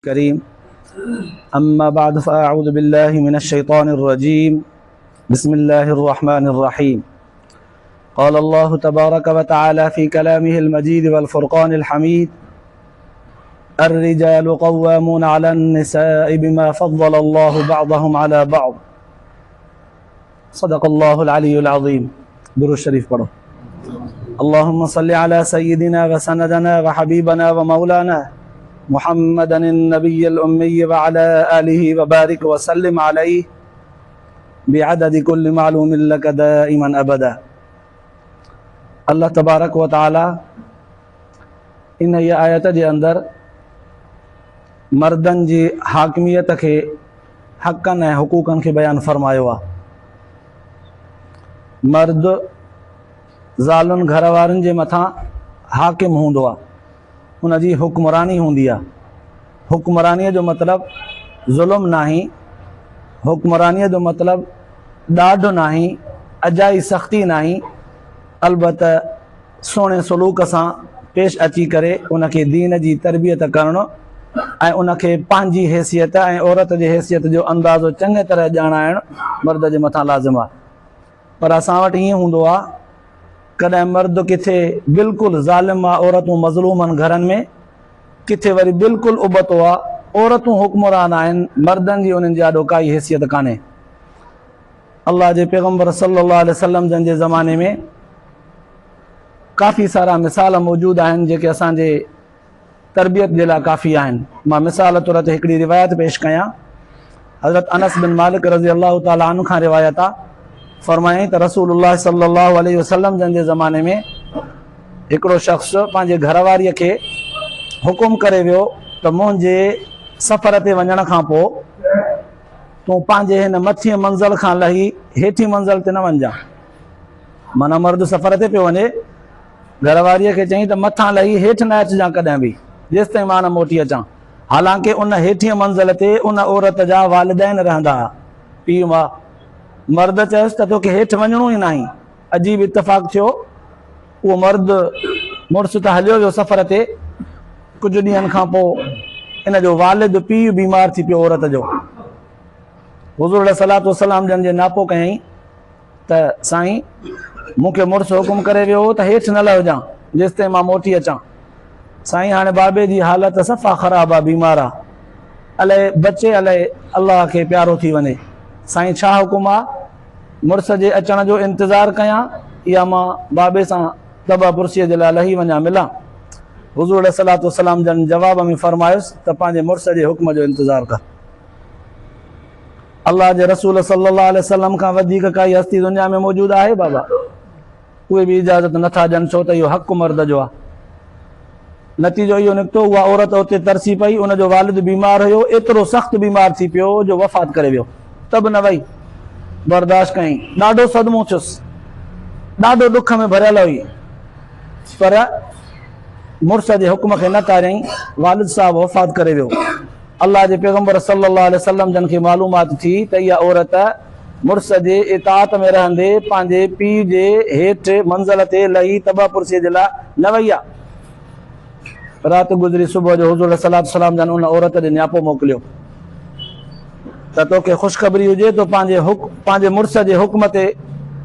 كريم أما بعد فأعوذ بالله من الشيطان الرجيم بسم الله الرحمن الرحيم قال الله تبارك وتعالى في كلامه المجيد والفرقان الحميد الرجال قوامون على النساء بما فضل الله بعضهم على بعض صدق الله العلي العظيم درود الشريف پڑھو اللهم صل على سيدنا وسندنا وحبيبنا ومولانا محمد النبي الأمي وعلى آله وبارك وسلم عليه بعدد كل معلوم لك دائما أبدا اللہ تبارک و تعالی ان یہ آیت کے اندر مردن جی حاکمیت کے حقن ऐं हुकूकन के बयान फरमायो आहे। मर्द ज़ालुनि घर वारनि जे मथां हाकिम हूंदो आहे, उन जी हुक्मरानी हूंदी आहे। हुक्मरानीअ जो मतिलबु ज़ुल्म नाहे, हुक्मरानीअ जो मतिलबु ॾाढो नाहे, अजाई सख़्ती नाहे, अलबत सोणे सलूक सां पेश अची करे उनखे दीन जी तरबियत करणु ऐं उनखे पंहिंजी हैसियत ऐं औरत जी हैसियत जो अंदाज़ो चङी तरह ॼाणाइणु मर्द जे मथां लाज़िम आहे। पर असां वटि ईअं हूंदो आहे, कॾहिं मर्द किथे बिल्कुलु ज़ालिम आहे, औरतूं मज़लूमनि घरनि में, किथे वरी बिल्कुलु उबतो आहे, औरतूं हुक्मरान आहिनि, मर्दनि जी उन्हनि जी ॾाढो काई हैसियत कान्हे। अल्लाह जे पैगम्बर सल्लल्लाहु अलैहि वसल्लम जन जे ज़माने में काफ़ी सारा मिसाल मौजूदु आहिनि जेके असांजे तरबियत जे लाइ काफ़ी आहिनि। मां मिसाल तौर ते हिकिड़ी रिवायत पेश कयां। हज़रत अनस बिन मालिक रज़ी अल्लाह ताला अन्हु खां रिवायत आहे, फरमाईं त रसूलुल्लाह सल्लल्लाहु अलैहि वसल्लम जन जे ज़माने में हिकिड़ो शख़्स पंहिंजे घरवारीअ खे हुकुम करे वियो त मुंहिंजे सफ़र ते वञण खां पोइ तूं पंहिंजे हिन मथीं मंज़िल खां लही हेठी मंज़िल ते न वञजांइ। माना मर्द सफ़र ते पियो वञे, घरवारीअ खे चयईं त मथां लही हेठि न अचिजांइ कॾहिं बि, जेसि ताईं मां न मोटी अचां। हालांकि उन हेठीअ मंज़िल ते उन औरत जा वालिदैन रहंदा हुआ, पीउ मां। मर्द चयोसि त तोखे हेठि वञिणो ई नाहे। अजीब इतफ़ाक़ थियो, उहो मर्द मुड़ुसु त हलियो वियो सफ़र ते, कुझु ॾींहंनि खां पोइ इन जो वालिद पीउ बीमार थी पियो औरत जो। हुज़ूर सलातो वसलाम जन जे नापो कयईं त साईं मूंखे मुड़ुसु हुकुम करे वियो त हेठि न लहिजां जेसि ताईं मां मोटी अचां। साईं हाणे बाबे जी हालत सफ़ा ख़राबु आहे, बीमार आहे, अलाए बचे अलाए अलाह खे प्यारो थी वञे। साईं छा हुकुम आहे, मुड़ुस जे अचण जो इंतज़ारु कयां या मां बाबे सां तबा पुरसीअ जे लाइ लही वञा मिलां? हुज़ूर सलातो वसलाम जन जवाब में फरमायुसि त पंहिंजे मुड़ुस जे हुक्म जो इंतज़ारु कर। अल्लाह जे रसूल सल्लल्लाहु अलैहि वसल्लम खां वधीक काई हस्ती दुनिया में मौजूदु आहे बाबा? उहे बि इजाज़त नथा ॾियनि, छो त इहो हक़ु मर्द जो आहे। नतीजो इहो निकितो, उहा औरत उते तरसी पई, उनजो वालिद बीमार हुयो, एतिरो सख़्तु बीमार थी पियो जो वफ़ात करे वियो। त बि न वई, बर्दाश्त कयईं। ॾाढो सदमो थियुसि, ॾाढो ॾुख में भरियल हुई, पर मुड़ुस जे हुक्म खे न तारियईं। वालिद साहब वफ़ात करे वियो। अल्लाह जे पैगम्बर सल्लल्लाहु अलैहि वसल्लम जन खे मालूमात थी त इहा औरत मुड़ुस जे इताअत में रहंदे पंहिंजे पीउ जे हेठि मंज़िल ते लही तबा पुरसीअ जे लाइ न वई आहे। राति गुज़री, सुबुह जो हुज़ूर सलातो सलाम जन उन औरत ॾे नियापो मोकिलियो त तोखे ख़ुशख़बरी हुजे तो पंहिंजे मुड़ुस जे हुक्म ते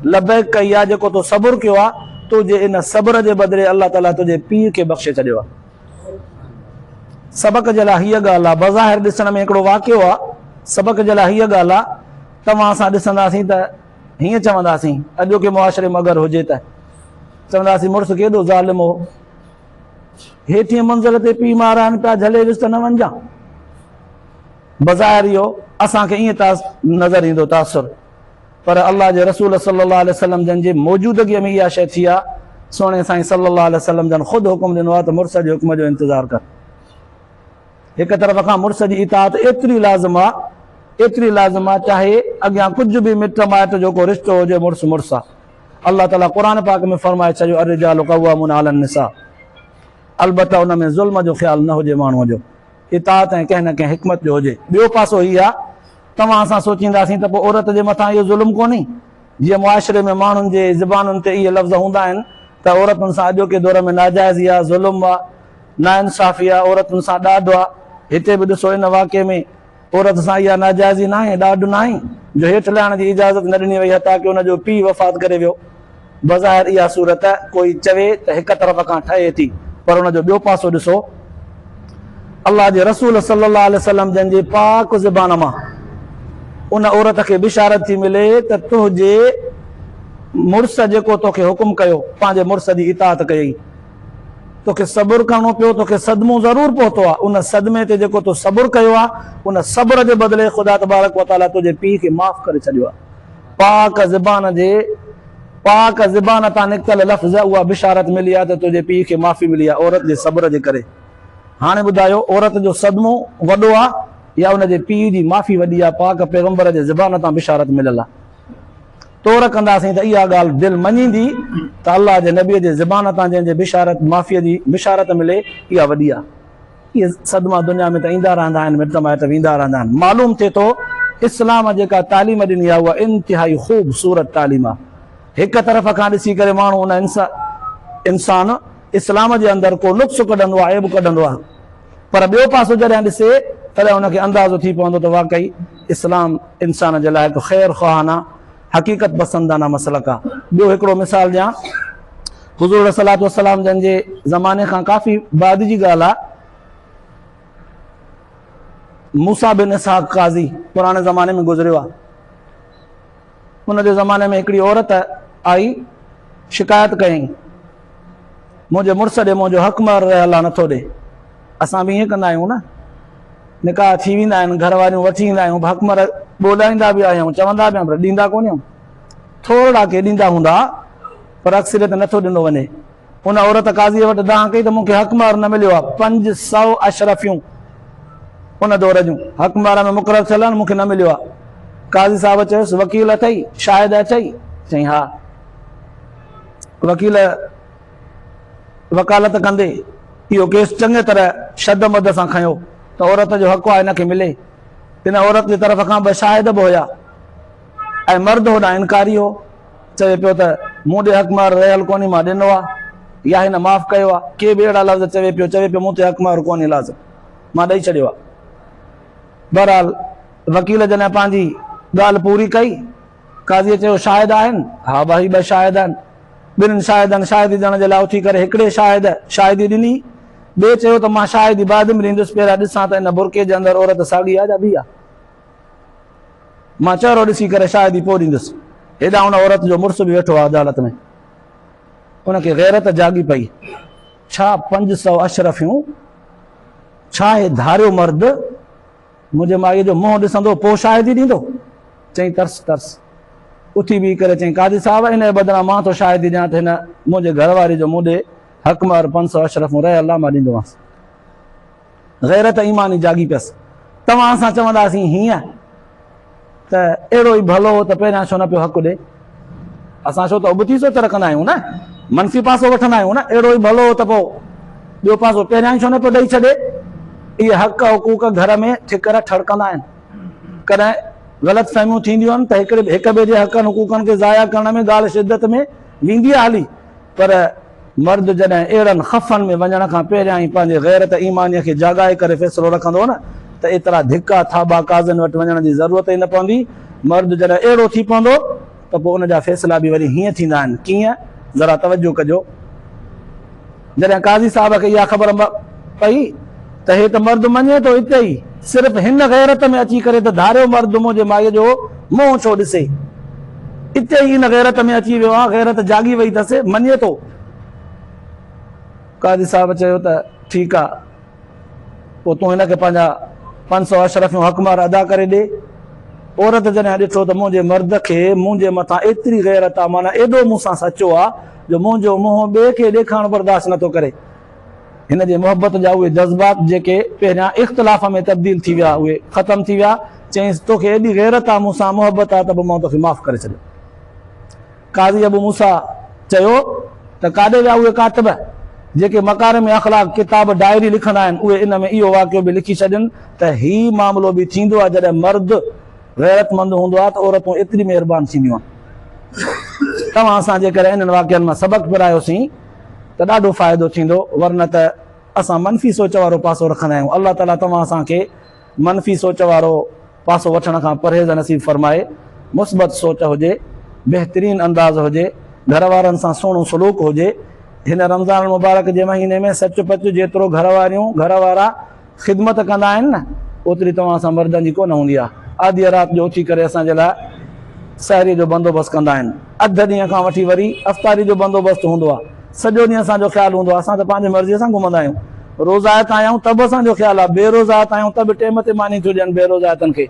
लबैक कई आहे, जेको तो सब्र कयो आहे, तुंहिंजे इन सब्र जे बदिले अल्लाह ताला तुंहिंजे पीउ खे बख़्शे छॾियो आहे। सबक़ जे लाइ हीअ ॻाल्हि आहे, बज़ाहिर ॾिसण में हिकिड़ो वाक़ियो आहे, सबक़ जे लाइ हीअ ॻाल्हि आहे। तव्हां असां ॾिसंदासीं त हीअं चवंदासीं, अॼोके मुआशिरे में अगरि हुजे त चवंदासीं मुड़ुसु केॾो ज़ालिम हो, हेठीं मंज़िल ते पीउ मार आहिनि पिया, झले वियुसि त न वञजां। बज़ाहिर इहो असांखे ईअं नज़र ईंदो तासुर, पर अल्लाह जे रसूल सल्लल्लाहु अलैहि वसल्लम जन जे मौजूदगीअ में इहा शइ थी आहे। सोणे साईं सल्लल्लाहु अलैहि वसल्लम जन ख़ुदि हुकुम ॾिनो आहे त मुड़ुस जे हुक्म जो इंतज़ारु कर। हिकु तरफ़ खां मुड़ुस जी इताअत एतिरी लाज़िम आहे, एतिरी लाज़िम आहे, चाहे अॻियां कुझु बि मिट माइट जो को रिश्तो हुजे, मुड़ुसु मुड़ुसु आहे। अल्लाह ताला क़ुर पाक में फरमाए छॾियो, अर्रिजालु क़व्वामून अला निसा। अलबत्ता उन में ज़ुल्म जो ख़्यालु न हुजे, माण्हूअ जो इताअत ऐं कंहिं न कंहिं हिकमत जो हुजे। ॿियो पासो हीअ आहे, तव्हां असां सोचींदासीं त पोइ औरत जे मथां इहो ज़ुल्म कोन्हे। जीअं मुआशिरे में माण्हुनि जे ज़बानुनि ते इहे लफ़्ज़ हूंदा आहिनि त औरतुनि सां अॼोके दौर में नाजाइज़ आहे, ज़ुल्म आहे, नाइंसाफ़ी आहे, औरतुनि सां ॾाढो आहे। हिते बि ॾिसो इन वाक़े में औरत सां इहा नाजाइज़ी न आहे, ॾाढो न आहे जो हेठि लहण जी इजाज़त न ॾिनी वई, हता की हुनजो पीउ वफ़ात करे वियो। बज़ाहिर इहा सूरत कोई चवे त हिक तरफ़ खां ठहे थी, पर हुनजो ॿियो पासो ॾिसो। अलाह जे रसूल सल्लल्लाहु अलैहि वसल्लम जंहिंजे पाक ज़बान मां उन औरत खे बिशारत थी मिले त तुंहिंजे मुड़ुस जेको तोखे हुकुम कयो पंहिंजे मुड़ुस जी इताअत कयई, तोखे सबुरु करिणो पियो, तोखे सदमो ज़रूरु पहुतो आहे, उन सदमे ते जेको तो सबुरु कयो आहे उन सब्र जे बदिले ख़ुदा तबारक व तआला तुंहिंजे पीउ खे माफ़ करे छॾियो आहे। पाक ज़बान तां निकितल लफ़्ज़ उहा बिशारत मिली आहे त तुंहिंजे पीउ खे माफ़ी मिली आहे औरत जे सब्र जे करे। हाणे ॿुधायो औरत जो सदमो वॾो आहे या उनजे पीउ जी माफ़ी वॾी आहे? पाक पैगंबर जे ज़बान तां बिशारत मिलियल आहे। तौर कंदासीं त इहा ॻाल्हि दिलि मञींदी त अलाह जे नबीअ जे ज़बान तां जंहिंजे बिशारत माफ़ीअ जी बिशारत मिले इहा वॾी आहे। इहे सदमा दुनिया में त ईंदा रहंदा आहिनि, मिट माइट वेंदा रहंदा आहिनि। मालूम थिए थो इस्लाम जेका तालीम ॾिनी आहे उहा इंतिहाई ख़ूबसूरत तालीम आहे। हिक तरफ़ खां ॾिसी करे माण्हू उन इंसान इस्लाम जे अंदरि को नुक्स कढंदो आहे, ऐब कढंदो आहे, पर ॿियो पासो जॾहिं ॾिसे तॾहिं हुनखे अंदाज़ो थी पवंदो त वाक़ई इस्लाम इंसान जे लाइ हिकु ख़ैर ख़्वाहाना हक़ीक़त पसंदाना मसलक आहे। ॿियो हिकिड़ो मिसाल ॾियां, हुज़ूर सलात वसलाम जंहिंजे ज़माने खां काफ़ी बाद जी ॻाल्हि आहे, मूसा बिन इसहाक़ काज़ी पुराणे ज़माने में गुज़रियो आहे। हुनजे ज़माने में हिकिड़ी औरत आई, शिकायत कयईं मुंहिंजे मुड़ुस ॾे मुंहिंजो हक़मार रहियल आहे, नथो ॾे। असां बि ईअं कंदा आहियूं न, निकाह थी वेंदा आहिनि, घर वारियूं वठी ईंदा आहियूं, हक़मार ॿोलाईंदा बि आहियूं, चवंदा बि आहियूं, पर ॾींदा कोन आहियूं। थोरा के ॾींदा हूंदा पर अक्सरियत नथो ॾिनो वञे। हुन औरत काज़ीअ वटि दांह कई त मूंखे हक़मार न मिलियो आहे। 500 अशरफियूं उन दौर जूं हक़मार में मुक़ररु थियल आहिनि, मूंखे न मिलियो आहे। काज़ी साहिब चयुसि वकील अथई, शाहिद अथई? चईं हा। वकील वकालत कंदे इहो केस चङे तरह शद मद सां खयो त औरत जो हक़ आहे हिनखे मिले। हिन औरत जी तरफ़ खां 2 शाहिद बि हुया ऐं मर्द होॾां इनकारी हो, चवे पियो त मूं ॾे हक़मार रहियल कोन्हे, मां ॾिनो आहे या हिन माफ़ कयो आहे। के बि अहिड़ा लफ़्ज़ चवे पियो मूं ते हक़मार कोन्हे, लाज़िम मां ॾेई छॾियो आहे। बहरहाल वकील जॾहिं पंहिंजी ॻाल्हि पूरी कई, काज़ीअ चयो शाहिद आहिनि? हा भाई 2 शाहिद आहिनि। ॿिन्हिनि शाहिदनि शाहिदी ॾियण जे लाइ उथी करे हिकिड़े शाहिद शाहिदी ॾिनी, ॿिए चयो त मां शाहिदी बाद में ॾींदुसि, पहिरियां ॾिसां त हिन बुरके जे अंदरि औरत साॻी आहे या ॿी आहे, मां चहिरो ॾिसी करे शाहिदी पोइ ॾींदुसि। हेॾा हुन औरत जो मुड़ुस बि वेठो आहे अदालत में, हुनखे गैरत जागी पई। छा 500 अशरफियूं, छा हे धारियो मर्द मुंहिंजे माईअ जो मुंहुं ॾिसंदो पोइ शाहिदी ॾींदो? चई तरस तरस। उथी बीह करे चई काज़ी साहिब हिन जे बदिरां मां थो शाहिदी ॾियां त हिन मुंहिंजे घरवारी जो मूं ॾे हक़मार 500 अशरफूं रहियल आहे, मां ॾींदोमांसि। गैरत ईमानी जागी पियसि। तव्हां असां चवंदासीं हीअं त अहिड़ो ई भलो हो त पहिरियां छो न पियो हक़ु ॾे? असां छो त उबती सोच रखंदा आहियूं न, मनफ़ी पासो वठंदा आहियूं न। अहिड़ो ई भलो हो त पोइ ॿियो पासो पहिरियां ई छो न पियो ॾेई छॾे? इहे हक़ हुक़ूक़ घर में ठिकर ठड़कंदा आहिनि। कॾहिं ग़लति फ़हमियूं थींदियूं आहिनि त हिक ॿिए जे हक़नि हुक़ूक़नि खे ज़ाया करण में ॻाल्हि शिदत में वेंदी आहे हली, पर मर्द जॾहिं अहिड़नि ख़फ़नि में वञण खां पहिरियां ई पंहिंजे गैरत ईमानीअ खे जाॻाए करे फ़ैसिलो रखंदो न, त एतिरा धिका थाबा काज़नि वटि वञण जी ज़रूरत ई न पवंदी। मर्द जॾहिं अहिड़ो थी पवंदो त पोइ उनजा फ़ैसिला बि वरी हीअं थींदा आहिनि। कीअं? ज़रा तवजो कजो। जॾहिं काज़ी साहिब खे इहा ख़बर पई त हे त मर्द मञे थो हिते ई, सिर्फ़ु हिन गैरत में अची करे त धारियो मर्द मुंहिंजे माईअ जो मुंहुं छो ॾिसे, हिते ई हिन गैरत में अची वियो आहे, गैरत जागी वई अथसि, मञे थो। काज़ी साहिब चयो त ठीकु आहे, पोइ तूं हिनखे पंहिंजा 500 अशरफियूं हक़मार अदा करे ॾे। औरत जॾहिं ॾिठो त मुंहिंजे मर्द खे मुंहिंजे मथां एतिरी गैरत आहे, माना एॾो मूंसां सचो आहे जो मुंहिंजो मुंहुं ॿिए खे ॾेखारणु बर्दाश्त नथो करे। हिन जे मोहबत जा उहे जज़्बात जेके पहिरियां इख़्तिलाफ़ में तब्दील थी विया उहे ख़तमु थी विया। चयईंसि तोखे एॾी गैरत आहे मूंसां, मोहबत आहे, त पोइ मां तोखे माफ़ु करे छॾियो। काज़ी अबू मूसा चयो त काॾे विया उहे कातिब जेके मकारिम अख़लाक़ किताब डायरी लिखंदा आहिनि, उहे इन में इहो वाक़ियो बि लिखी छॾनि त हीउ मामिलो बि थींदो आहे जॾहिं मर्द गैरतमंद हूंदो आहे त औरतूं एतिरी महिरबानी थींदियूं आहिनि। तव्हां असां जेकर इन्हनि वाक़ियनि मां सबक़ पिरायोसीं त ॾाढो फ़ाइदो थींदो, वरन त असां मनफ़ी सोच वारो पासो रखंदा आहियूं। अलाह ताला तव्हां असांखे मनफ़ी सोच वारो पासो वठण खां परहेज़ नसीब फरमाए, मुस्बत सोच हुजे, बहितरीन अंदाज़ हुजे, घर वारनि सां सुहिणो सलूक हुजे। हिन रमज़ान मुबारक जे महीने में सच पच जेतिरो घर वारा ख़िदमत कंदा आहिनि न, ओतिरी तव्हां सां मर्दनि जी कोन हूंदी आहे। आधी राति जो उथी करे असांजे लाइ सहरी जो बंदोबस्तु कंदा आहिनि, अधु ॾींहं खां वठी वरी अफ़्तारी जो बंदोबस्तु हूंदो आहे, सॼो ॾींहुं असांजो ख़्यालु हूंदो आहे। असां त पंहिंजी मर्ज़ीअ सां घुमंदा आहियूं, रोज़ायत आहियूं त बि असांजो ख़्यालु आहे, बेरोज़ायत आहियूं त बि टेम ते मानी थियूं ॾियनि बेरोज़ायतनि खे।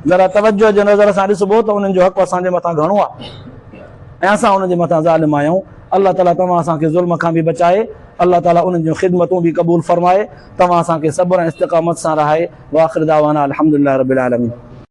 ज़रा तवजो जे नज़र सां ॾिसबो त उन्हनि जो हक़ असांजे मथां घणो आहे ऐं असां उन्हनि जे मथां ज़ालिम आहियूं। अलाह ताला तव्हां असांखे ज़ुल्म खां बि बचाए, अलाह ताला उन्हनि जूं ख़िदमतूं बि क़बूल फरमाए, तव्हां असांखे सब्र ऐं इस्तिक़ामत सां रहाए। व आख़िर दावाना अल्हम्दुलिल्लाहि रब्बिल आलमीन।